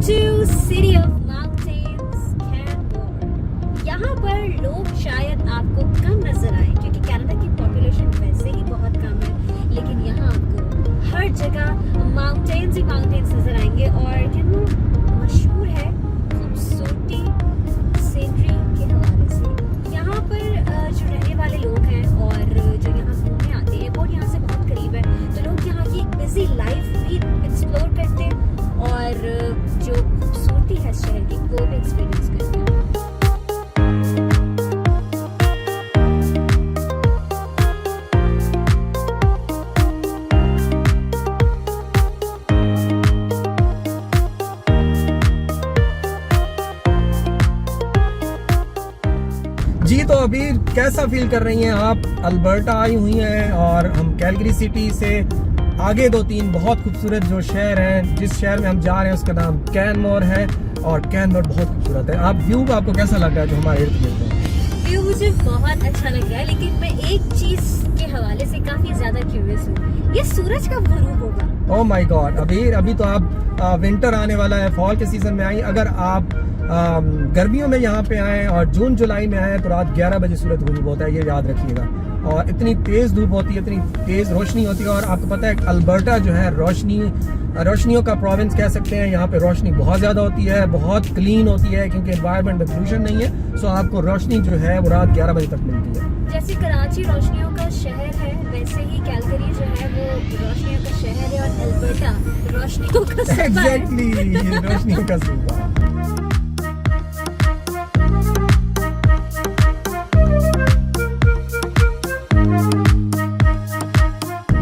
to City of Mountains, Canmore। यहाँ पर लोग शायद आपको कम नजर आए क्योंकि कनाडा की पॉपुलेशन वैसे ही बहुत कम है, लेकिन यहाँ आपको हर जगह माउंटेन्स ही माउंटेन्स नजर आएंगे। और कैनमोर मशहूर है खूबसूरती सीनरी के हवाले से। यहाँ पर जो रहने वाले लोग हैं और जो यहाँ घूमने आते हैं, एयरपोर्ट यहाँ से बहुत करीब है, तो लोग यहाँ की एक बिजी लाइफ भी एक्सप्लोर करते हैं और जो खूबसूरती है शहर की वो भी एक्सपीरियंस करते हैं। जी तो अभी कैसा फील कर रही हैं आप? अल्बर्टा आई हुई हैं और हम कैलगरी सिटी से आगे 2-3 बहुत खूबसूरत जो शहर हैं, जिस शहर में हम जा रहे हैं उसका नाम कैनमोर है और कैनमोर बहुत खूबसूरत है। आप व्यू आपको कैसा लग रहा है जो हमारे इर्द गिर्द है? व्यू मुझे बहुत अच्छा लग रहा है, लेकिन मैं एक चीज के हवाले से काफी ज्यादा क्यूरियस हूँ, ये सूरज कब गुरूब होगा? ओह माय गॉड, अभी तो आप विंटर आने वाला है, फॉल के सीजन में आई। अगर आप गर्मियों में यहाँ पे आए और जून जुलाई में आए तो रात 11 बजे सूरज गुरूब होता है, ये याद रखिएगा। और इतनी तेज धूप होती है, इतनी तेज रोशनी होती है। और आपको पता है अल्बर्टा जो है रोशनियों का प्रोविंस कह सकते हैं। यहाँ पे रोशनी बहुत ज़्यादा होती है, बहुत क्लीन होती है क्योंकि एनवायरनमेंट में पोल्यूशन नहीं है। सो आपको रोशनी जो है वो रात 11 बजे तक मिलती है। जैसे कराची रोशनियों का शहर है, वैसे ही कैलगरी जो है वो रोशनियों का शहर है और अल्बर्टा रोशनियों का सूबा है। एग्जैक्टली, रोशनियों का सूबा।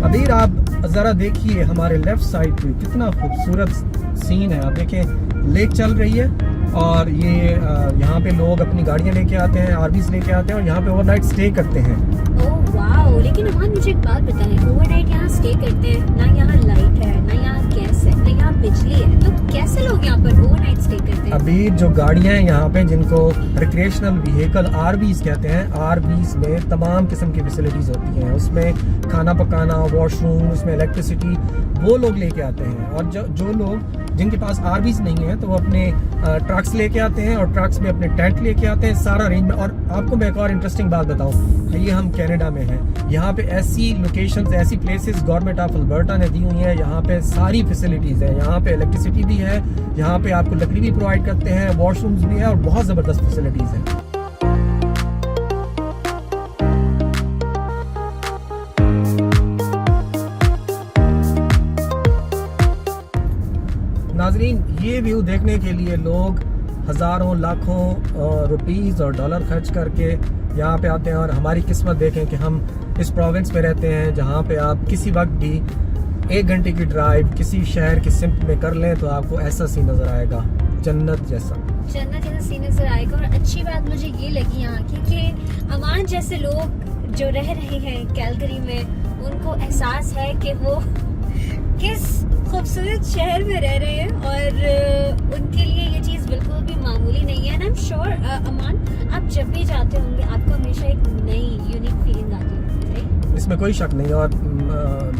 अबीर आप जरा देखिए हमारे लेफ्ट साइड पे कितना खूबसूरत सीन है। आप देखें लेक चल रही है और ये यहाँ पे लोग अपनी गाड़ियाँ लेके आते हैं, आरवीज लेके आते हैं और यहाँ पे ओवरनाइट स्टे करते हैं। ओह वाओ, लेकिन अमान मुझे एक बात बताएं, ओवरनाइट यहाँ स्टे करते हैं, ना यहाँ लाइट है, ना यहाँ गैस है, ना यहाँ बिजली है, तो कैसे लोग यहाँ पर ओवरनाइट स्टे करते हैं? अभी जो गाड़ियाँ हैं यहाँ पे जिनको रिक्रिएशनल व्हीकल आरवीज कहते हैं, आरवीज में तमाम किस्म की फैसिलिटीज होती हैं। उसमें खाना पकाना, वॉशरूम, उसमें इलेक्ट्रिसिटी, वो लोग लेके आते हैं। और जो लोग जिनके पास आरवीज नहीं है तो वो अपने ट्रक्स लेके आते हैं और ट्रक्स में अपने टेंट लेके आते हैं, सारा अरेंजमेंट। और आपको मैं एक और इंटरेस्टिंग बात बताऊं, ये हम कनाडा में हैं, यहाँ पे ऐसी लोकेशंस, ऐसी प्लेसेस गवर्नमेंट ऑफ अल्बर्टा ने दी हुई हैं। यहाँ पे सारी फैसिलिटीज़ है, यहाँ पे इलेक्ट्रिसिटी भी है, यहाँ पे आपको लकड़ी भी प्रोवाइड करते हैं, वॉशरूम्स भी है और बहुत ज़बरदस्त फैसिलिटीज़ हैं। नाजरीन, ये व्यू देखने के लिए लोग हज़ारों लाखों रुपीस और डॉलर खर्च करके यहाँ पे आते हैं। और हमारी किस्मत देखें कि हम इस प्रोविंस में रहते हैं जहाँ पे आप किसी वक्त भी 1 घंटे की ड्राइव किसी शहर के सिम्प में कर लें तो आपको ऐसा सीन नज़र आएगा, जन्नत जैसा सीन नजर आएगा। और अच्छी बात मुझे ये लगी यहाँ की कि अमान जैसे लोग जो रह रहे हैं कैलगरी में, उनको एहसास है कि वो किस खूबसूरत शहर में रह रहे हैं और उनके लिए ये चीज़ बिल्कुल भी मामूली नहीं है। एंड आई एम श्योर अमान, आप जब भी जाते होंगे आपको हमेशा एक नई यूनिक फीलिंग आती होगी, राइट? इसमें कोई शक नहीं। और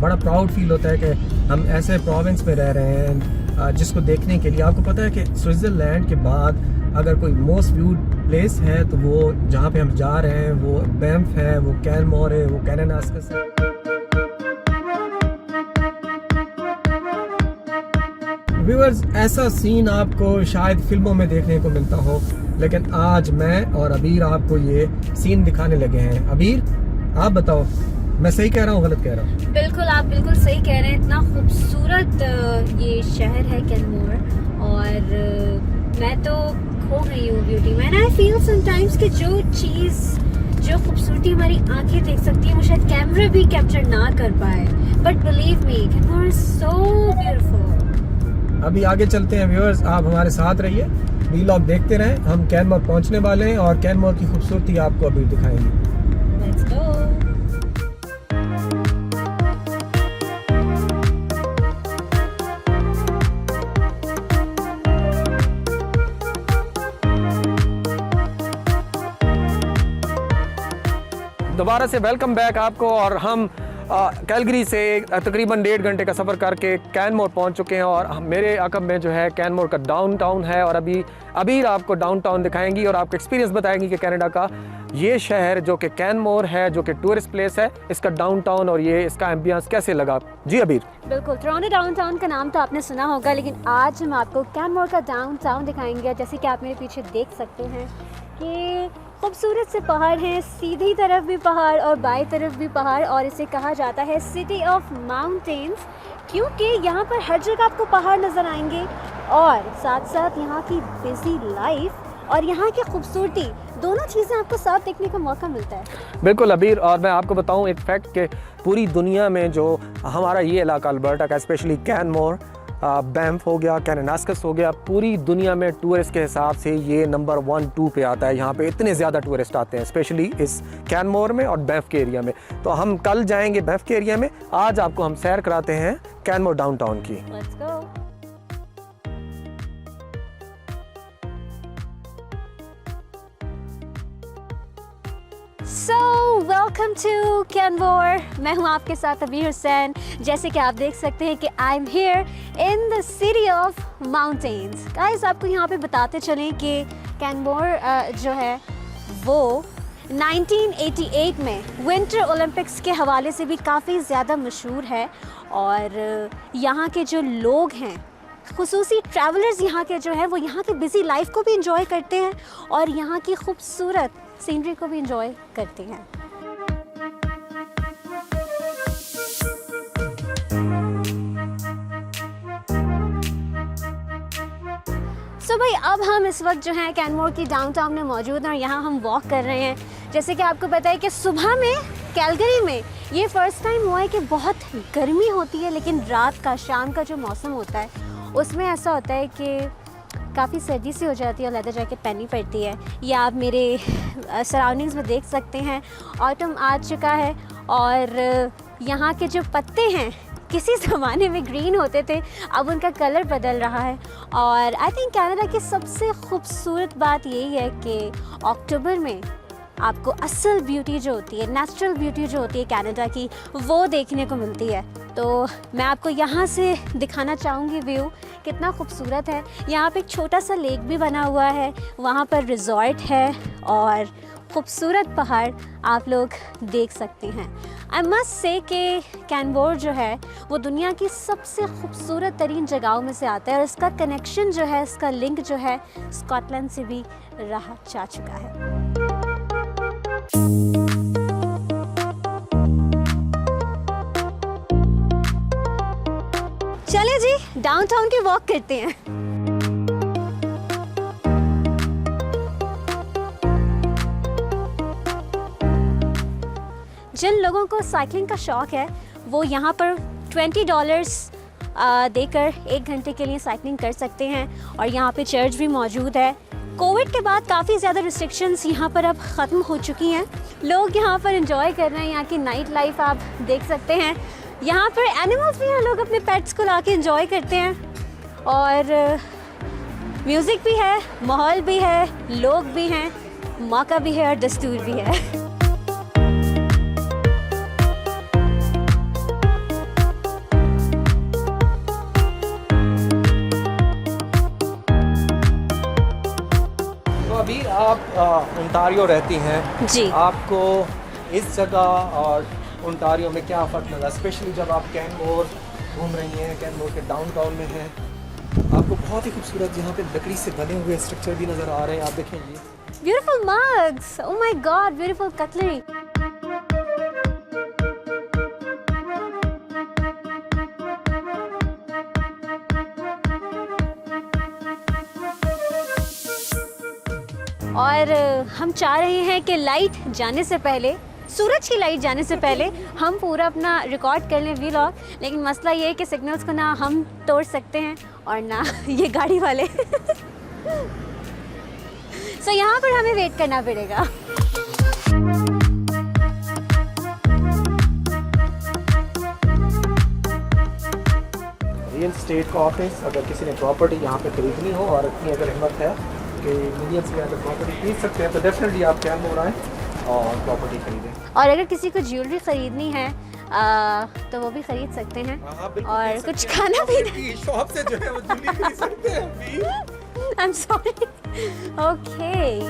बड़ा प्राउड फील होता है कि हम ऐसे प्रोविंस में रह रहे हैं जिसको देखने के लिए। आपको पता है कि स्विट्ज़रलैंड के बाद अगर कोई मोस्ट व्यूड प्लेस है तो वो जहाँ पे हम जा रहे हैं वो बैंफ है, वो कैनमोर है, वो कैनानास्कस है। व्यूअर्स, ऐसा सीन आपको शायद फिल्मों में देखने को मिलता हो, लेकिन आज मैं और अबीर आपको ये सीन दिखाने लगे हैं। अबीर, आप बताओ, मैं सही कह रहा हूँ गलत कह रहा हूँ? बिल्कुल, आप बिल्कुल सही कह रहे हैं। इतना खूबसूरत ये शहर है कैनमोर और मैं तो खो गई हूँ ब्यूटी में। आई फील समटाइम्स कि जो चीज़, जो खूबसूरती हमारी आंखें देख सकती है वो शायद कैमरा भी कैप्चर ना कर पाए, but believe me Canmore is so beautiful. अभी आगे चलते हैं व्यूअर्स, आप हमारे साथ रहिए, व्लॉग देखते रहें। हम कैनमोर पहुंचने वाले हैं और कैनमोर की खूबसूरती आपको अभी दिखाएंगे। Let's go. दोबारा से वेलकम बैक आपको। और हम कैलगरी से तकरीबन 1.5 घंटे का सफ़र करके कैनमोर पहुंच चुके हैं और मेरे अकब में जो है कैनमोर का डाउनटाउन है और अभी आपको डाउनटाउन दिखाएंगी और आपको एक्सपीरियंस बताएंगी कि कनाडा का ये शहर जो कि कैनमोर है, जो कि टूरिस्ट प्लेस है, इसका डाउनटाउन और ये इसका एम्बियंस कैसे लगा। जी अबीर। बिल्कुल, टोरंटो डाउनटाउन का नाम तो आपने सुना होगा, लेकिन आज हम आपको कैनमोर का डाउनटाउन दिखाएंगे। जैसे कि आप मेरे पीछे देख सकते हैं कि खूबसूरत से पहाड़ हैं, सीधी तरफ भी पहाड़ और बाएं तरफ भी पहाड़, और इसे कहा जाता है सिटी ऑफ माउंटेन्स, क्योंकि यहाँ पर हर जगह आपको पहाड़ नज़र आएंगे और साथ साथ यहाँ की बिजी लाइफ और यहाँ की खूबसूरती, दोनों चीज़ें आपको साथ देखने का मौका मिलता है। बिल्कुल अबीर, और मैं आपको बताऊं एक फैक्ट कि पूरी दुनिया में जो हमारा ये इलाका अल्बर्टा का, स्पेशली कैनमोर, बैंफ हो गया, कैनानास्कस हो गया, पूरी दुनिया में टूरिस्ट के हिसाब से ये नंबर 1-2 पे आता है। यहाँ पे इतने ज़्यादा टूरिस्ट आते हैं, स्पेशली इस कैनमोर में और बैंफ के एरिया में। तो हम कल जाएंगे बैंफ के एरिया में, आज आपको हम सैर कराते हैं कैनमोर डाउनटाउन की। Let's go. So, welcome to Canmore. मैं हूँ आपके साथ अबीर हुसैन। जैसे कि आप देख सकते हैं कि I am here in the city of mountains. Guys, आपको यहाँ पे बताते चलें कि कैनमोर जो है वो 1988 में विंटर ओलंपिक्स के हवाले से भी काफ़ी ज़्यादा मशहूर है, और यहाँ के जो लोग हैं, खुसूसी ट्रैवलर्स यहाँ के जो हैं, वो यहाँ की बिज़ी लाइफ को भी इंजॉय करते हैं और यहाँ की खूबसूरत सीनरी को भी इंजॉय करते हैं। सो भाई, अब हम इस वक्त जो है कैनमोर की डाउनटाउन में मौजूद हैं और यहाँ हम वॉक कर रहे हैं। जैसे कि आपको पता है कि सुबह में कैलगरी में ये फ़र्स्ट टाइम हुआ है कि बहुत गर्मी होती है, लेकिन रात का, शाम का जो मौसम होता है उसमें ऐसा होता है कि काफ़ी सर्दी सी हो जाती है और लेदर जैकेट पहननी पड़ती है। ये आप मेरे सराउंडिंग्स में देख सकते हैं, ऑटम आ चुका है और यहाँ के जो पत्ते हैं किसी ज़माने में ग्रीन होते थे, अब उनका कलर बदल रहा है। और आई थिंक कनाडा की सबसे खूबसूरत बात यही है कि अक्टूबर में आपको असल ब्यूटी जो होती है, नेचुरल ब्यूटी जो होती है कनाडा की, वो देखने को मिलती है। तो मैं आपको यहाँ से दिखाना चाहूँगी व्यू, कितना खूबसूरत है। यहाँ पे एक छोटा सा लेक भी बना हुआ है, वहाँ पर रिजॉर्ट है और खूबसूरत पहाड़ आप लोग देख सकते हैं। आई मस्ट से कि कैनमोर जो है वो दुनिया की सबसे खूबसूरत तरीन जगहों में से आता है और इसका कनेक्शन जो है, इसका लिंक जो है स्कॉटलैंड से भी रहा जा चुका है। चले जी, डाउनटाउन की वॉक करते हैं। जिन लोगों को साइकिलिंग का शौक है वो यहाँ पर $20 देकर 1 घंटे के लिए साइकिलिंग कर सकते हैं, और यहाँ पे चर्च भी मौजूद है। कोविड के बाद काफ़ी ज़्यादा रिस्ट्रिक्शंस यहाँ पर अब ख़त्म हो चुकी हैं, लोग यहाँ पर एंजॉय कर रहे हैं। यहाँ की नाइट लाइफ आप देख सकते हैं, यहाँ पर एनिमल्स भी हैं, लोग अपने पेट्स को ला के एंजॉय करते हैं, और म्यूज़िक भी है, माहौल भी है, लोग भी हैं, मौका भी है और दस्तूर भी है। अभी आप ओंटारियो रहती हैं जी, आपको इस जगह और ओंटारियो में क्या फ़र्क लगा, स्पेशली जब आप कैनमोर घूम रही हैं, कैनमोर के डाउनटाउन में हैं? आपको बहुत ही खूबसूरत यहाँ पे लकड़ी से बने हुए स्ट्रक्चर भी नज़र आ रहे हैं, आप देखें ये beautiful mugs, oh my God, beautiful cutlery. और हम चाह रहे हैं कि लाइट जाने से पहले, सूरज की लाइट जाने से पहले हम पूरा अपना रिकॉर्ड कर लें व्लॉग, लेकिन मसला ये है कि सिग्नल्स को ना हम तोड़ सकते हैं और ना ये गाड़ी वाले। सो यहाँ पर हमें वेट करना पड़ेगा। रियल स्टेट का ऑफिस, अगर किसी ने प्रॉपर्टी यहाँ पे खरीदनी हो और इतनी अगर हिम्मत है कि मिलियंस में अगर प्रॉपर्टी खरीद सकते हैं, तो डेफिनेटली आप कैनमोर आएँ और प्रॉपर्टी खरीदें। और अगर किसी को ज्वेलरी ख़रीदनी है तो वो भी ख़रीद सकते हैं हाँ, बिल्कुल और खरीद कुछ सकते हैं। खाना भी की शॉप से जो है वो जूली खरीद सकते हैं भी। I'm sorry. Okay.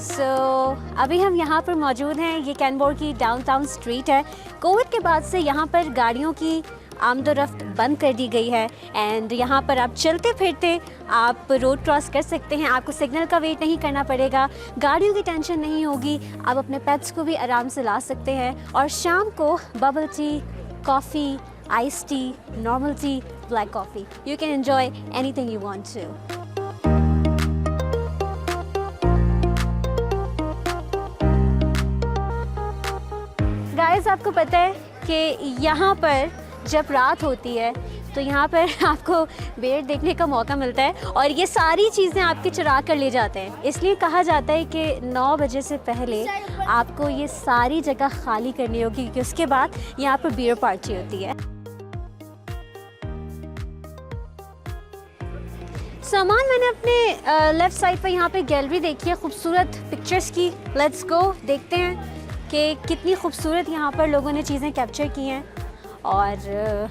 So, अभी हम यहाँ पर मौजूद हैं। ये कैनबोर की डाउनटाउन स्ट्रीट है। कोविड के बाद से यहाँ पर गाड़ियों की आमदोरफ्त बंद कर दी गई है एंड यहाँ पर आप चलते फिरते आप रोड क्रॉस कर सकते हैं। आपको सिग्नल का वेट नहीं करना पड़ेगा, गाड़ियों की टेंशन नहीं होगी। आप अपने पेट्स को भी आराम से ला सकते हैं और शाम को bubble tea, coffee, ice tea, normal tea, black coffee, you can enjoy anything you want to. Guys, आपको पता है कि यहाँ पर जब रात होती है तो यहाँ पर आपको बेर देखने का मौका मिलता है और ये सारी चीज़ें आपके चुरा कर ले जाते हैं। इसलिए कहा जाता है कि 9 बजे से पहले आपको ये सारी जगह खाली करनी होगी क्योंकि उसके बाद यहाँ पर बियर पार्टी होती है। सामान मैंने अपने लेफ़्ट साइड पर यहाँ पे गैलरी देखी है खूबसूरत पिक्चर्स की। लेट्स गो, देखते हैं कि कितनी खूबसूरत यहाँ पर लोगों ने चीज़ें कैप्चर की हैं। और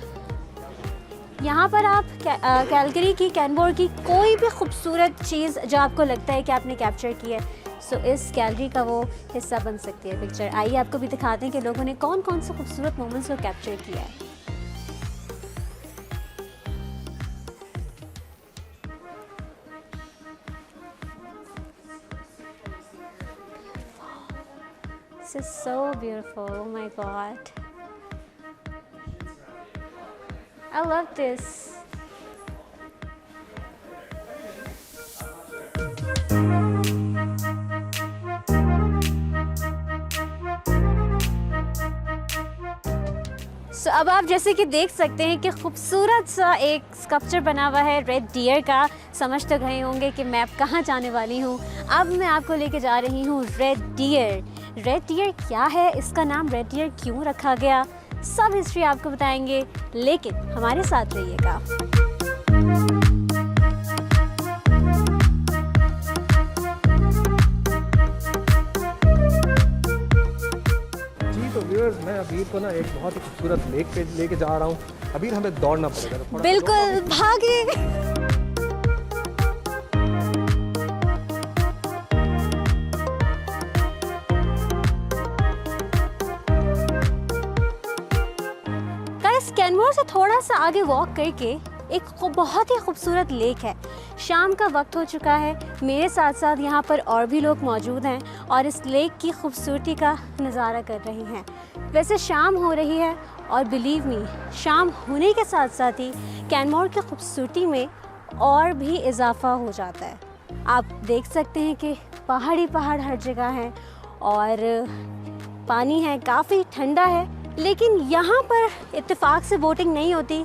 यहाँ पर आप कैलगरी की, कैनबोर की कोई भी खूबसूरत चीज़ जो आपको लगता है कि आपने कैप्चर की है, सो इस गैलरी का वो हिस्सा बन सकती है पिक्चर। आइए आपको भी दिखाते हैं कि लोगों ने कौन कौन से खूबसूरत मोमेंट्स को कैप्चर किया है। This is so beautiful. Oh my god. I love this. So, अब आप जैसे कि देख सकते हैं कि खूबसूरत सा एक स्कल्पचर बना हुआ है रेड डियर का। समझ तो गए होंगे कि मैं अब कहाँ जाने वाली हूँ। अब मैं आपको लेके जा रही हूँ रेड डियर। रेड डियर क्या है, इसका नाम रेड डियर क्यों रखा गया, सब हिस्ट्री आपको बताएंगे, लेकिन हमारे साथ रहिएगा। जी तो व्यूअर्स, मैं अबीर को ना एक बहुत ही खूबसूरत लेक पे लेके जा रहा हूँ। अबीर हमें दौड़ना पड़ेगा, तो थोड़ा बिल्कुल भागे। कैनबोर से थोड़ा सा आगे वॉक करके एक बहुत ही खूबसूरत लेक है। शाम का वक्त हो चुका है, मेरे साथ साथ यहाँ पर और भी लोग मौजूद हैं और इस लेक की खूबसूरती का नज़ारा कर रहे हैं। वैसे शाम हो रही है और बिलीव मी, शाम होने के साथ साथ ही कैनबोर की खूबसूरती में और भी इजाफा हो जाता है। आप देख सकते हैं कि पहाड़ हर जगह हैं और पानी है, काफ़ी ठंडा है। लेकिन यहाँ पर इत्तेफाक से बोटिंग नहीं होती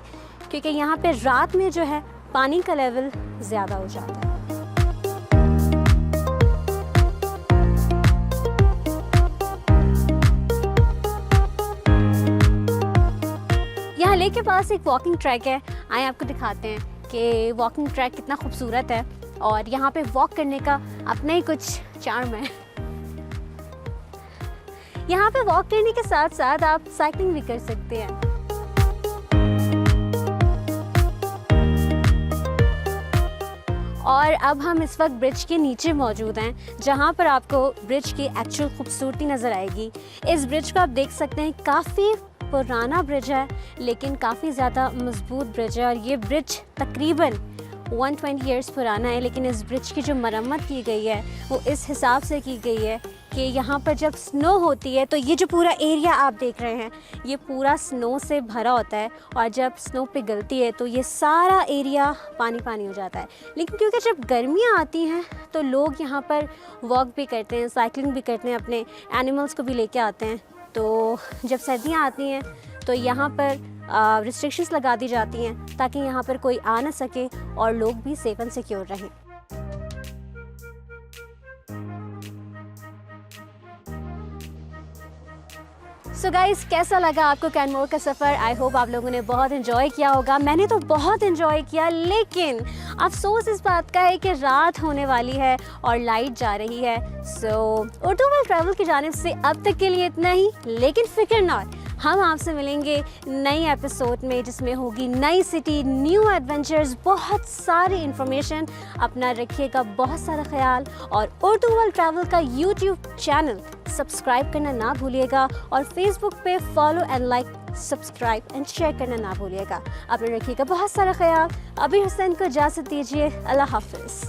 क्योंकि यहाँ पे रात में जो है पानी का लेवल ज़्यादा हो जाता है। यहाँ लेक के पास एक वॉकिंग ट्रैक है, आए आपको दिखाते हैं कि वॉकिंग ट्रैक कितना खूबसूरत है और यहाँ पे वॉक करने का अपना ही कुछ चार्म है। यहाँ पे वॉक करने के साथ साथ आप साइकिलिंग भी कर सकते हैं। और अब हम इस वक्त ब्रिज के नीचे मौजूद हैं जहाँ पर आपको ब्रिज की एक्चुअल खूबसूरती नज़र आएगी। इस ब्रिज को आप देख सकते हैं, काफ़ी पुराना ब्रिज है लेकिन काफ़ी ज़्यादा मजबूत ब्रिज है और ये ब्रिज तकरीबन 120 इयर्स पुराना है। लेकिन इस ब्रिज की जो मरम्मत की गई है वो इस हिसाब से की गई है कि यहाँ पर जब स्नो होती है तो ये जो पूरा एरिया आप देख रहे हैं ये पूरा स्नो से भरा होता है और जब स्नो पिघलती है तो ये सारा एरिया पानी हो जाता है। लेकिन क्योंकि जब गर्मियाँ आती हैं तो लोग यहाँ पर वॉक भी करते हैं, साइकिलिंग भी करते हैं, अपने एनिमल्स को भी लेके आते हैं। तो जब सर्दियाँ आती हैं तो यहाँ पर रिस्ट्रिक्शंस लगा दी जाती हैं ताकि यहाँ पर कोई आ ना सके और लोग भी सेफ एंड सिक्योर रहें। सो गाइस, कैसा लगा आपको कैनमोर का सफ़र? आई होप आप लोगों ने बहुत इन्जॉय किया होगा। मैंने तो बहुत इन्जॉय किया, लेकिन अफसोस इस बात का है कि रात होने वाली है और लाइट जा रही है। सो उर्दू वर्ल्ड ट्रैवल की जानिब से अब तक के लिए इतना ही, लेकिन फिक्र नॉट, हम आपसे मिलेंगे नई एपिसोड में जिसमें होगी नई सिटी, न्यू एडवेंचर्स, बहुत सारी इन्फॉर्मेशन। अपना रखिएगा बहुत सारा ख्याल, और उर्दू वर्ल्ड ट्रैवल का यूट्यूब चैनल सब्सक्राइब करना ना भूलिएगा, और फेसबुक पे follow and like, subscribe and share करना ना भूलिएगा। अपने रखिएगा बहुत सारा ख्याल। अबीर हुसैन को इजाज़त दीजिए। अल्लाह हाफिज़।